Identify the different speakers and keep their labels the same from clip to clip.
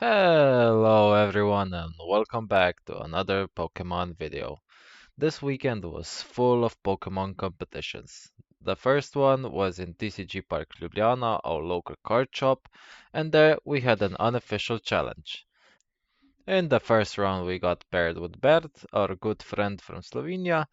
Speaker 1: Hello everyone and welcome back to another Pokemon video. This weekend was full of Pokemon competitions. The first one was in TCG Park Ljubljana, our local card shop, and there we had an unofficial challenge. In the first round we got paired with Bert, our good friend from Slovenia,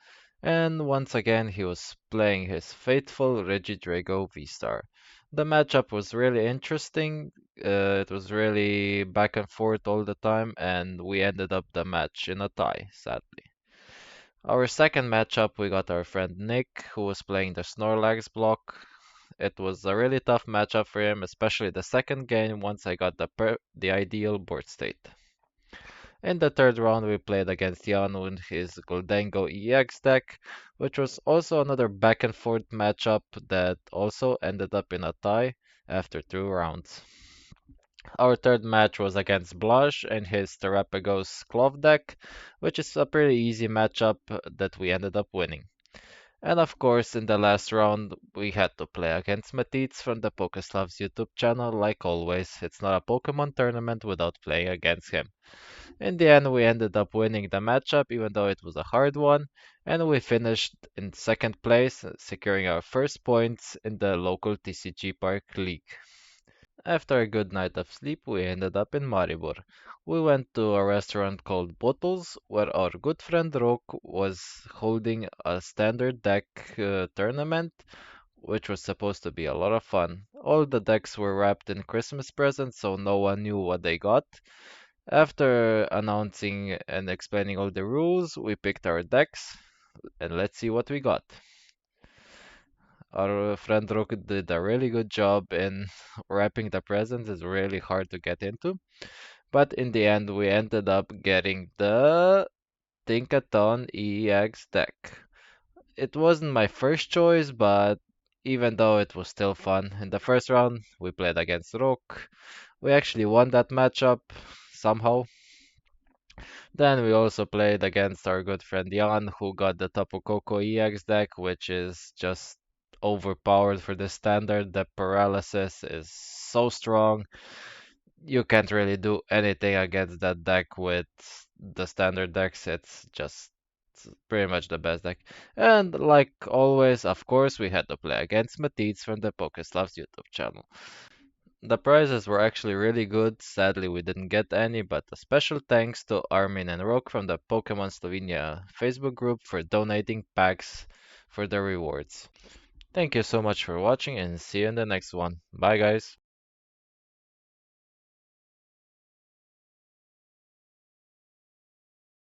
Speaker 1: and once again he was playing his faithful Regidrago V-Star. The matchup was really interesting. It was really back and forth all the time, and we ended up the match in a tie, sadly. Our second matchup, we got our friend Nick, who was playing the Snorlax block. It was a really tough matchup for him, especially the second game once I got the ideal board state. In the third round, we played against Yanu in his Goldengo EX deck, which was also another back and forth matchup that also ended up in a tie after 2 rounds. Our third match was against Blush and his Terrapagos Clove deck, which is a pretty easy matchup that we ended up winning. And of course, in the last round, we had to play against Matisse from the Pokeslav's YouTube channel. Like always, it's not a Pokemon tournament without playing against him. In the end, we ended up winning the matchup, even though it was a hard one, and we finished in second place, securing our first points in the local TCG Park League. After a good night of sleep, we ended up in Maribor. We went to a restaurant called Bottles, where our good friend Rok was holding a standard deck tournament, which was supposed to be a lot of fun. All the decks were wrapped in Christmas presents, so no one knew what they got. After announcing and explaining all the rules, we picked our decks, and let's see what we got. Our friend Rook did a really good job in wrapping the presents. It's really hard to get into. But in the end, we ended up getting the Tinkaton EX deck. It wasn't my first choice, but even though it was still fun. In the first round, we played against Rook. We actually won that matchup somehow. Then we also played against our good friend Jan, who got the Tapu Koko EX deck, which is just overpowered for the standard. The paralysis is so strong. You can't really do anything against that deck with the standard decks. It's pretty much the best deck. And like always, of course, we had to play against Matisse from the Pokeslav's YouTube channel. The prizes were actually really good. Sadly, we didn't get any, but a special thanks to Armin and Rok from the Pokemon Slovenia Facebook group for donating packs for the rewards. Thank you so much for watching and see you in the next one. Bye, guys.